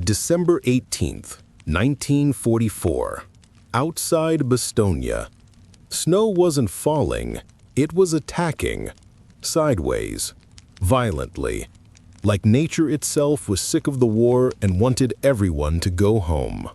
December 18th, 1944. Outside Bastogne. Snow wasn't falling, it was attacking. Sideways. Violently. Like nature itself was sick of the war and wanted everyone to go home.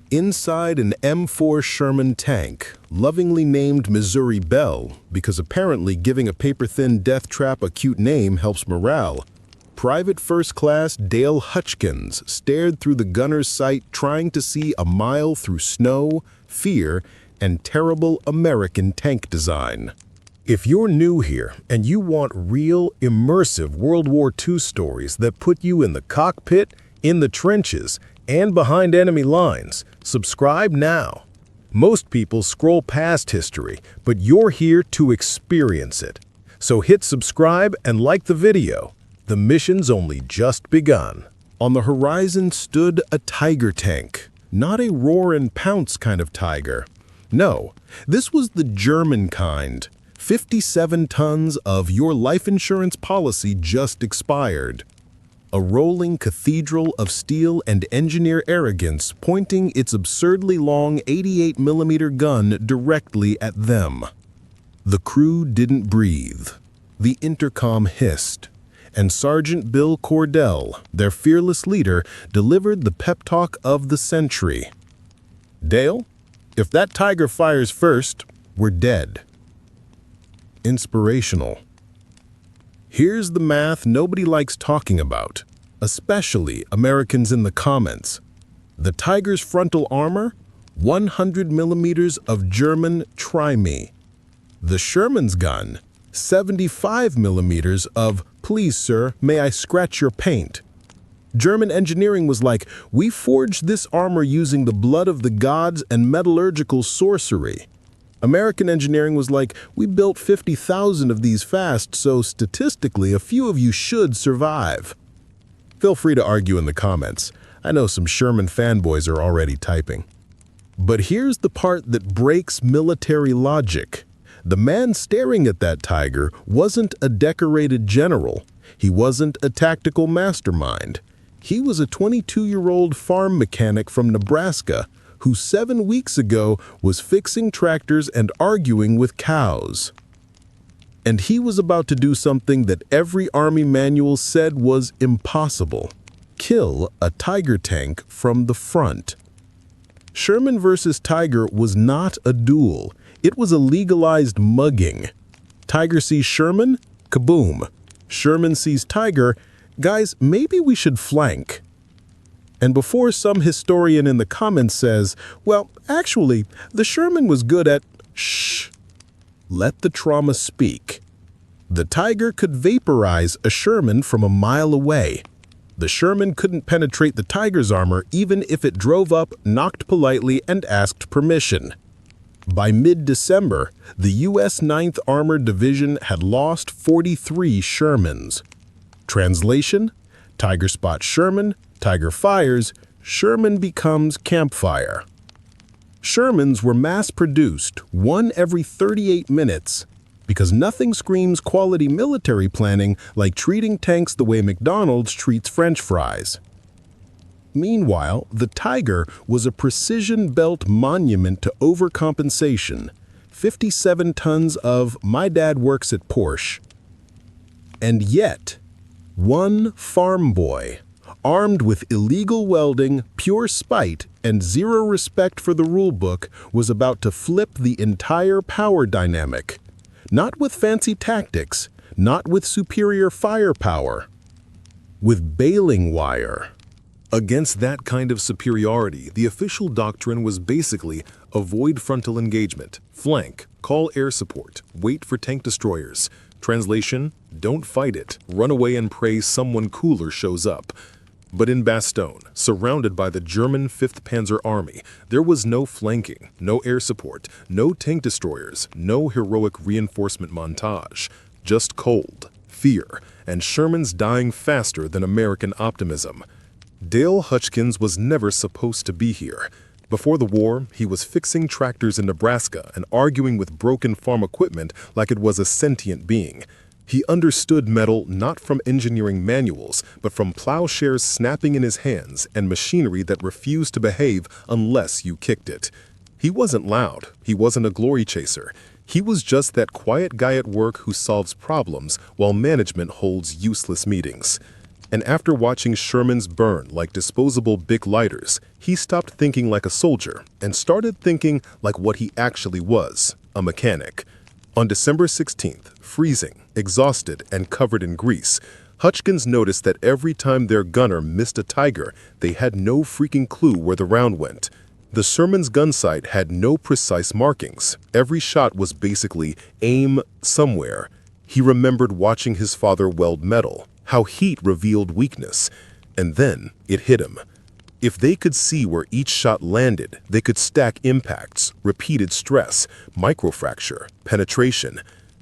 Inside an M4 Sherman tank, lovingly named Missouri Belle, because apparently giving a paper-thin death trap a cute name helps morale, Private First Class Dale Hutchkins stared through the gunner's sight trying to see a mile through snow, fear, and terrible American tank design. If you're new here and you want real, immersive World War II stories that put you in the cockpit, in the trenches, and behind enemy lines, subscribe now. Most people scroll past history, but you're here to experience it. So hit subscribe and like the video. The mission's only just begun. On the horizon stood a Tiger tank, not a roar and pounce kind of Tiger. No, this was the German kind. 57 tons of your life insurance policy just expired. A rolling cathedral of steel and engineer arrogance pointing its absurdly long 88mm gun directly at them. The crew didn't breathe. The intercom hissed, and Sergeant Bill Cordell, their fearless leader, delivered the pep talk of the century. Dale, if that Tiger fires first, we're dead. Inspirational. Here's the math nobody likes talking about, especially Americans in the comments. The Tiger's frontal armor, 100mm of German Try-Me. The Sherman's gun, 75mm of "Please, sir, may I scratch your paint?" German engineering was like, we forged this armor using the blood of the gods and metallurgical sorcery. American engineering was like, we built 50,000 of these fast, so statistically a few of you should survive. Feel free to argue in the comments. I know some Sherman fanboys are already typing. But here's the part that breaks military logic. The man staring at that Tiger wasn't a decorated general. He wasn't a tactical mastermind. He was a 22-year-old farm mechanic from Nebraska who 7 weeks ago was fixing tractors and arguing with cows. And he was about to do something that every Army manual said was impossible: kill a Tiger tank from the front. Sherman versus Tiger was not a duel. It was a legalized mugging. Tiger sees Sherman, kaboom. Sherman sees Tiger, guys, maybe we should flank. And before some historian in the comments says, well, actually, the Sherman was good at shh, let the trauma speak. The Tiger could vaporize a Sherman from a mile away. The Sherman couldn't penetrate the Tiger's armor even if it drove up, knocked politely, and asked permission. By mid-December, the U.S. 9th Armored Division had lost 43 Shermans. Translation: Tiger spots Sherman, Tiger fires, Sherman becomes campfire. Shermans were mass-produced, one every 38 minutes, because nothing screams quality military planning like treating tanks the way McDonald's treats French fries. Meanwhile, the Tiger was a precision-built monument to overcompensation, 57 tons of "my dad works at Porsche." And yet, one farm boy, armed with illegal welding, pure spite, and zero respect for the rulebook, was about to flip the entire power dynamic. Not with fancy tactics, not with superior firepower, with baling wire. Against that kind of superiority, the official doctrine was basically avoid frontal engagement, flank, call air support, wait for tank destroyers. Translation: don't fight it, run away and pray someone cooler shows up. But in Bastogne, surrounded by the German 5th Panzer Army, there was no flanking, no air support, no tank destroyers, no heroic reinforcement montage. Just cold, fear, and Shermans dying faster than American optimism. Dale Hutchkins was never supposed to be here. Before the war, he was fixing tractors in Nebraska and arguing with broken farm equipment like it was a sentient being. He understood metal not from engineering manuals, but from plowshares snapping in his hands and machinery that refused to behave unless you kicked it. He wasn't loud. He wasn't a glory chaser. He was just that quiet guy at work who solves problems while management holds useless meetings. And after watching Shermans burn like disposable Bic lighters, he stopped thinking like a soldier and started thinking like what he actually was, a mechanic. On December 16th, freezing, exhausted, and covered in grease, Hutchkins noticed that every time their gunner missed a tiger, they had no freaking clue where the round went. The Sherman's gun sight had no precise markings. Every shot was basically aim somewhere. He remembered watching his father weld metal, how heat revealed weakness, and then it hit him. If they could see where each shot landed, they could stack impacts, repeated stress, microfracture, penetration.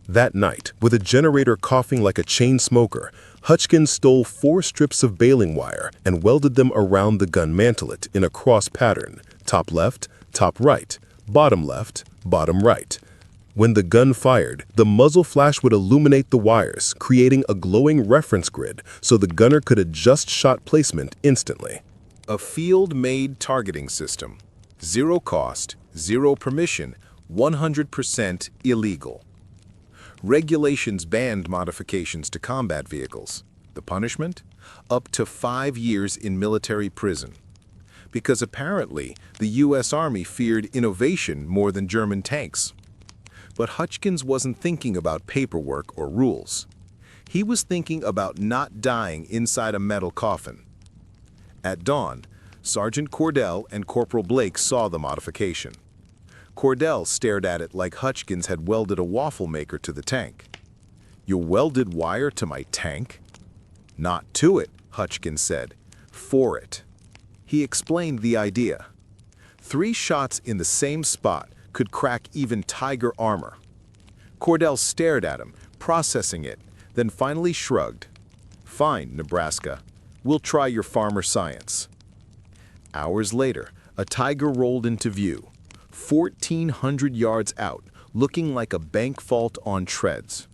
That night, with a generator coughing like a chain smoker, Hutchkins stole 4 strips of baling wire and welded them around the gun mantelet in a cross pattern, top left, top right, bottom left, bottom right. When the gun fired, the muzzle flash would illuminate the wires, creating a glowing reference grid so the gunner could adjust shot placement instantly. A field-made targeting system. Zero cost, zero permission, 100% illegal. Regulations banned modifications to combat vehicles. The punishment? Up to 5 years in military prison. Because apparently, the U.S. Army feared innovation more than German tanks. But Hutchkins wasn't thinking about paperwork or rules. He was thinking about not dying inside a metal coffin. At dawn, Sergeant Cordell and Corporal Blake saw the modification. Cordell stared at it like Hutchkins had welded a waffle maker to the tank. "You welded wire to my tank?" "Not to it," Hutchkins said. "For it." He explained the idea. 3 shots in the same spot could crack even Tiger armor. Cordell stared at him, processing it, then finally shrugged. "Fine, Nebraska. We'll try your farmer science." Hours later, a Tiger rolled into view, 1,400 yards out, looking like a bank vault on treads.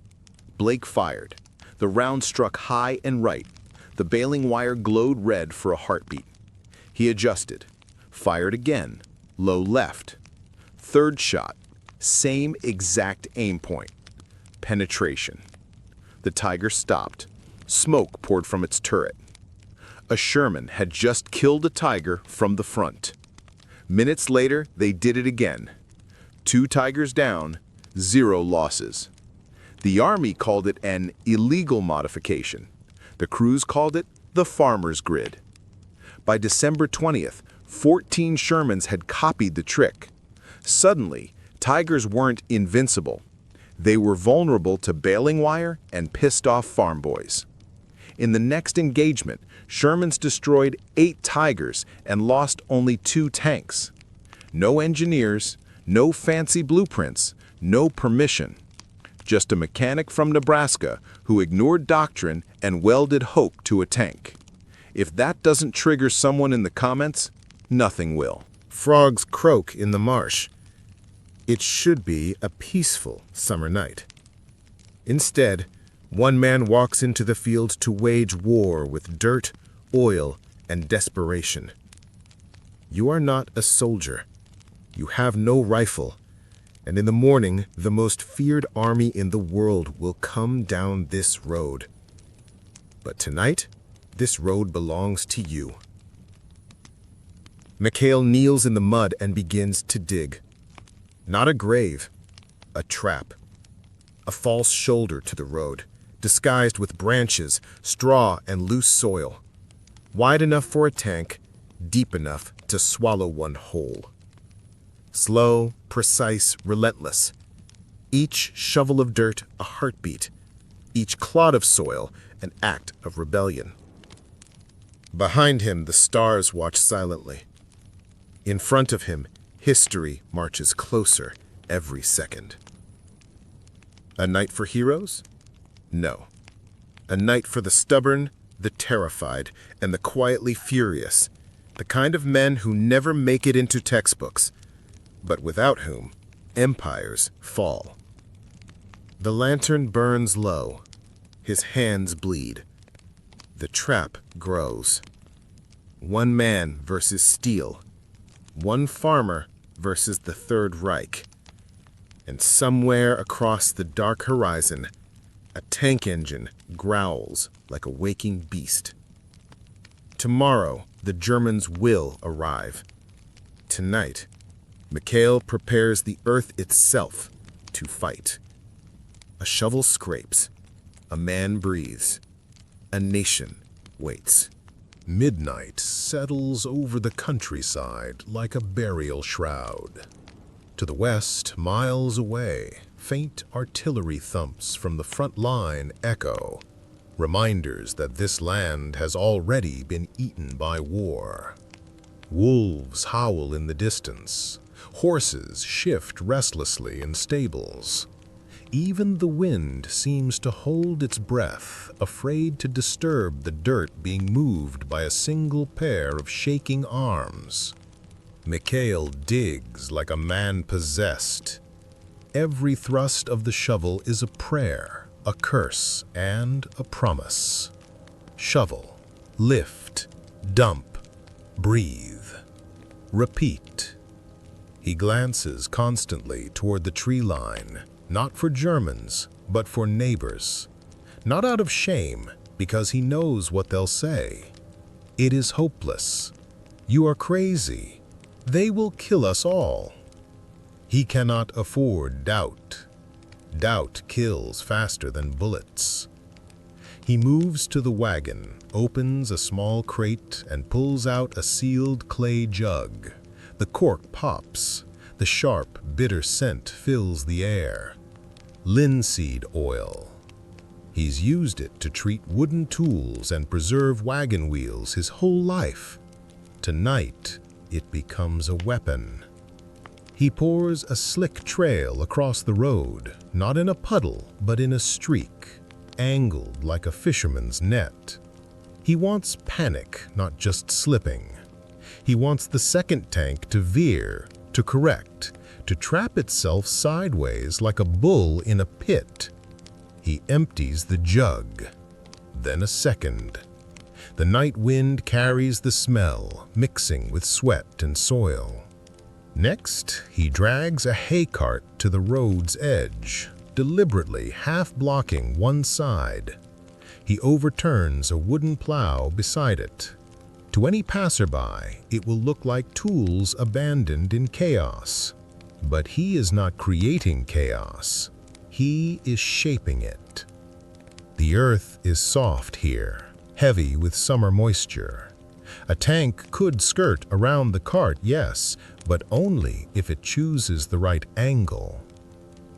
Blake fired. The round struck high and right. The baling wire glowed red for a heartbeat. He adjusted. Fired again. Low left. 3rd shot. Same exact aim point. Penetration. The Tiger stopped. Smoke poured from its turret. A Sherman had just killed a Tiger from the front. Minutes later, they did it again. 2 Tigers down, 0 losses. The Army called it an illegal modification. The crews called it the farmer's grid. By December 20th, 14 Shermans had copied the trick. Suddenly, Tigers weren't invincible. They were vulnerable to baling wire and pissed-off farm boys. In the next engagement, Shermans destroyed 8 Tigers and lost only 2 tanks. No engineers, no fancy blueprints, no permission. Just a mechanic from Nebraska who ignored doctrine and welded hope to a tank. If that doesn't trigger someone in the comments, nothing will. Frogs croak in the marsh. It should be a peaceful summer night. Instead, one man walks into the field to wage war with dirt, oil, and desperation. You are not a soldier. You have no rifle. And in the morning, the most feared army in the world will come down this road. But tonight, this road belongs to you. Mikhail kneels in the mud and begins to dig. Not a grave, a trap. A false shoulder to the road, disguised with branches, straw, and loose soil. Wide enough for a tank, deep enough to swallow one whole. Slow, precise, relentless. Each shovel of dirt a heartbeat. Each clod of soil an act of rebellion. Behind him, the stars watch silently. In front of him, history marches closer every second. A night for heroes? No. A night for the stubborn, the terrified, and the quietly furious. The kind of men who never make it into textbooks, but without whom empires fall. The lantern burns low. His hands bleed. The trap grows. One man versus steel. One farmer versus the Third Reich. And somewhere across the dark horizon, a tank engine growls like a waking beast. Tomorrow, the Germans will arrive. Tonight, Mikhail prepares the earth itself to fight. A shovel scrapes. A man breathes. A nation waits. Midnight settles over the countryside like a burial shroud. To the west, miles away, faint artillery thumps from the front line echo, reminders that this land has already been eaten by war. Wolves howl in the distance. Horses shift restlessly in stables. Even the wind seems to hold its breath, afraid to disturb the dirt being moved by a single pair of shaking arms. Mikhail digs like a man possessed. Every thrust of the shovel is a prayer, a curse, and a promise. Shovel, lift, dump, breathe, repeat. He glances constantly toward the tree line, not for Germans, but for neighbors. Not out of shame, because he knows what they'll say. It is hopeless. You are crazy. They will kill us all. He cannot afford doubt. Doubt kills faster than bullets. He moves to the wagon, opens a small crate, and pulls out a sealed clay jug. The cork pops. The sharp, bitter scent fills the air. Linseed oil. He's used it to treat wooden tools and preserve wagon wheels his whole life. Tonight, it becomes a weapon. He pours a slick trail across the road, not in a puddle, but in a streak, angled like a fisherman's net. He wants panic, not just slipping. He wants the second tank to veer, to correct, to trap itself sideways like a bull in a pit. He empties the jug, then a second. The night wind carries the smell, mixing with sweat and soil. Next, he drags a hay cart to the road's edge, deliberately half-blocking one side. He overturns a wooden plow beside it. To any passerby, it will look like tools abandoned in chaos. But he is not creating chaos. He is shaping it. The earth is soft here, heavy with summer moisture. A tank could skirt around the cart, yes, but only if it chooses the right angle.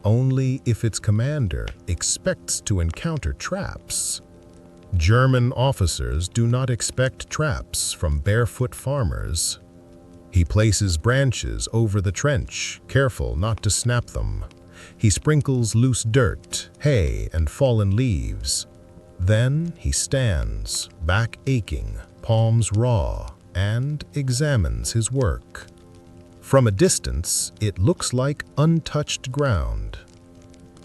Only if its commander expects to encounter traps. German officers do not expect traps from barefoot farmers. He places branches over the trench, careful not to snap them. He sprinkles loose dirt, hay, and fallen leaves. Then he stands, back aching, palms raw, and examines his work. From a distance, it looks like untouched ground.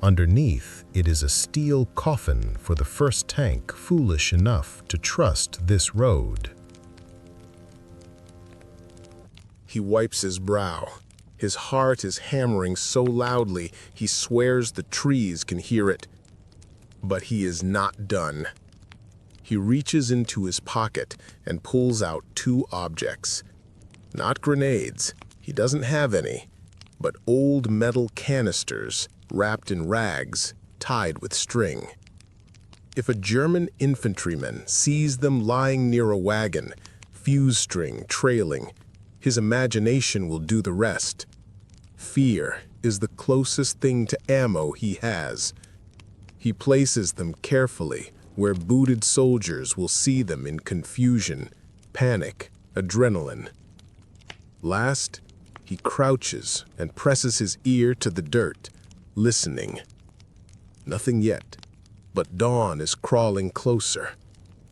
Underneath, it is a steel coffin for the first tank foolish enough to trust this road. He wipes his brow. His heart is hammering so loudly he swears the trees can hear it. But he is not done. He reaches into his pocket and pulls out two objects. Not grenades, he doesn't have any, but old metal canisters wrapped in rags, tied with string. If a German infantryman sees them lying near a wagon, fuse string trailing, his imagination will do the rest. Fear is the closest thing to ammo he has. He places them carefully where booted soldiers will see them in confusion, panic, adrenaline. Last, he crouches and presses his ear to the dirt, listening. Nothing yet, but dawn is crawling closer.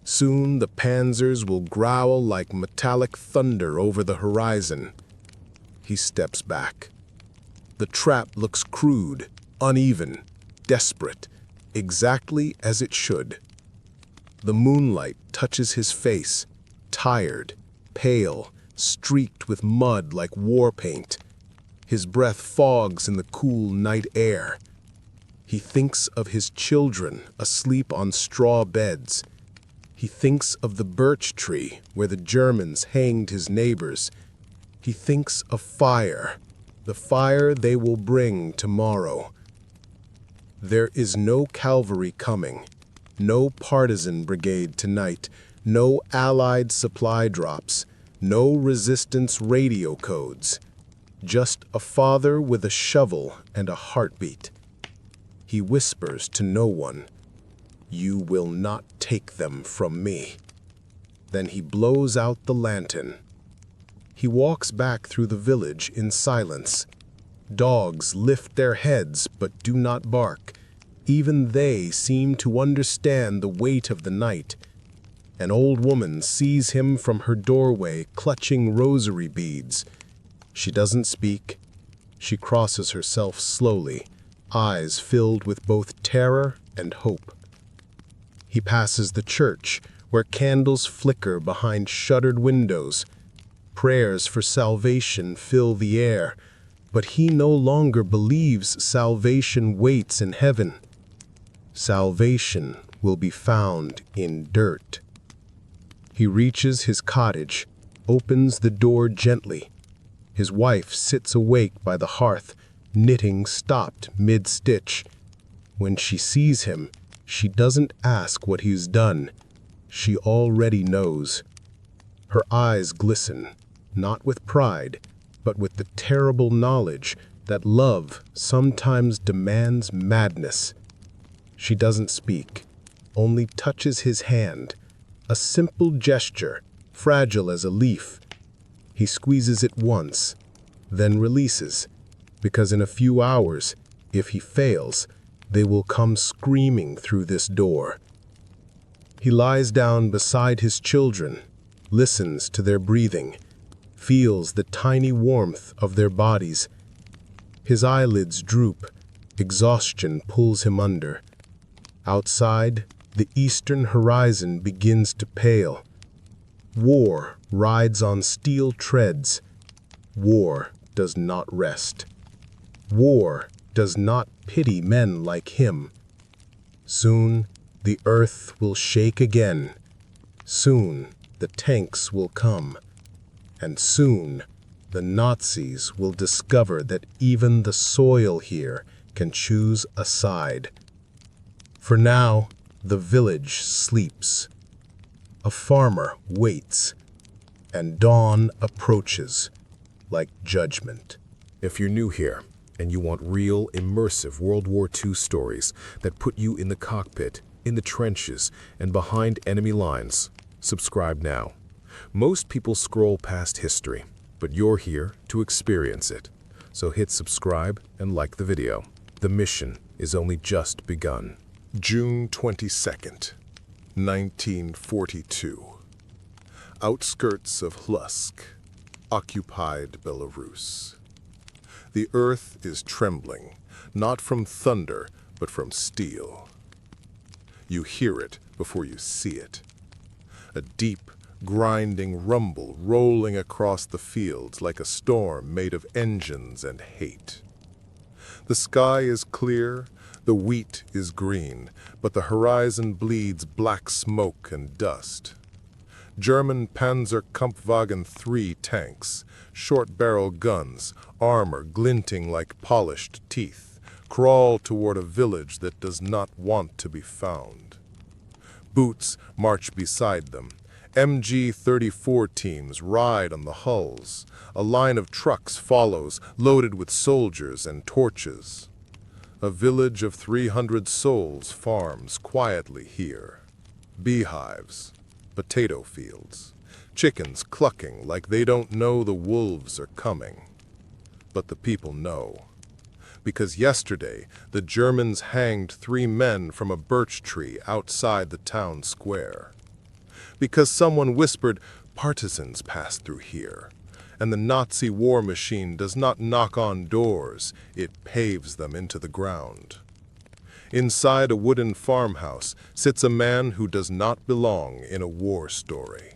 Soon the panzers will growl like metallic thunder over the horizon. He steps back. The trap looks crude, uneven, desperate. exactly as it should. The moonlight touches his face, tired, pale, streaked with mud like war paint. His breath fogs in the cool night air. He thinks of his children asleep on straw beds. He thinks of the birch tree where the Germans hanged his neighbors. He thinks of fire, the fire they will bring tomorrow. There is no cavalry coming, no partisan brigade tonight, no Allied supply drops, no resistance radio codes. Just a father with a shovel and a heartbeat. He whispers to no one, "You will not take them from me." Then he blows out the lantern. He walks back through the village in silence. Dogs lift their heads but do not bark. Even they seem to understand the weight of the night. An old woman sees him from her doorway clutching rosary beads. She doesn't speak. She crosses herself slowly, eyes filled with both terror and hope. He passes the church, where candles flicker behind shuttered windows. Prayers for salvation fill the air, but he no longer believes salvation waits in heaven. Salvation will be found in dirt. He reaches his cottage, opens the door gently. His wife sits awake by the hearth, knitting stopped mid-stitch. When she sees him, she doesn't ask what he's done. She already knows. Her eyes glisten, not with pride, but with the terrible knowledge that love sometimes demands madness. She doesn't speak, only touches his hand, a simple gesture, fragile as a leaf. He squeezes it once, then releases, because in a few hours, if he fails, they will come screaming through this door. He lies down beside his children, listens to their breathing, feels the tiny warmth of their bodies. His eyelids droop, exhaustion pulls him under. Outside, the eastern horizon begins to pale. War rides on steel treads. War does not rest. War does not pity men like him. Soon, the earth will shake again. Soon, the tanks will come. And soon, the Nazis will discover that even the soil here can choose a side. For now, the village sleeps. A farmer waits, and dawn approaches like judgment. If you're new here and you want real, immersive World War II stories that put you in the cockpit, in the trenches, and behind enemy lines, subscribe now. Most people scroll past history, but you're here to experience it. So hit subscribe and like the video. The mission is only just begun. June 22nd, 1942. Outskirts of Hlusk, occupied Belarus. The earth is trembling, not from thunder, but from steel. You hear it before you see it. A deep, grinding rumble rolling across the fields like a storm made of engines and hate. The sky is clear, the wheat is green, but the horizon bleeds black smoke and dust. German Panzerkampfwagen III tanks, short-barrel guns, armor glinting like polished teeth, crawl toward a village that does not want to be found. Boots march beside them. MG-34 teams ride on the hulls. A line of trucks follows, loaded with soldiers and torches. A village of 300 souls farms quietly here. Beehives, potato fields, chickens clucking like they don't know the wolves are coming. But the people know. Because yesterday, the Germans hanged 3 men from a birch tree outside the town square. Because someone whispered, "Partisans pass through here." And the Nazi war machine does not knock on doors, it paves them into the ground. Inside a wooden farmhouse sits a man who does not belong in a war story.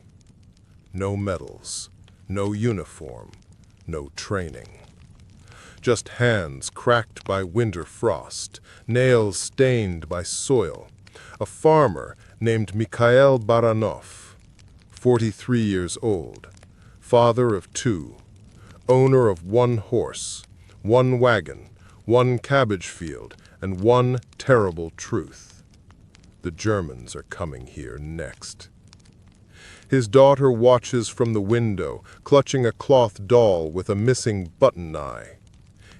No medals, no uniform, no training. Just hands cracked by winter frost, nails stained by soil. A farmer named Mikhail Baranov, 43 years old, father of 2, owner of 1 horse, 1 wagon, 1 cabbage field, and 1 terrible truth. The Germans are coming here next. His daughter watches from the window, clutching a cloth doll with a missing button eye.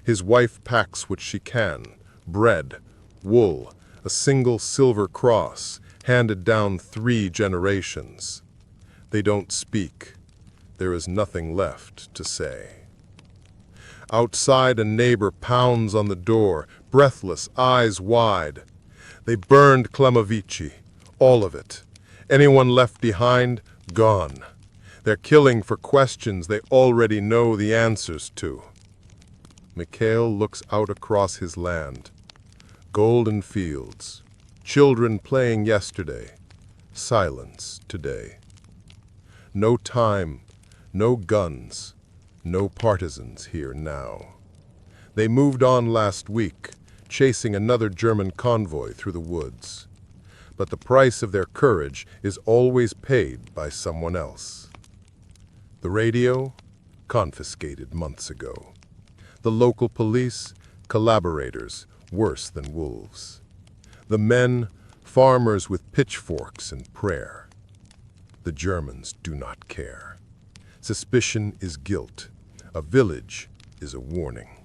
His wife packs what she can: bread, wool, a single silver cross, handed down 3 generations. They don't speak. There is nothing left to say. Outside, a neighbor pounds on the door, breathless, eyes wide. They burned Klemovici, all of it. Anyone left behind, gone. They're killing for questions they already know the answers to. Mikhail looks out across his land. Golden fields, children playing yesterday, silence today. No time, no guns, no partisans here now. They moved on last week, chasing another German convoy through the woods. But the price of their courage is always paid by someone else. The radio, confiscated months ago. The local police, collaborators, worse than wolves. The men, farmers with pitchforks and prayer. The Germans do not care. Suspicion is guilt. A village is a warning.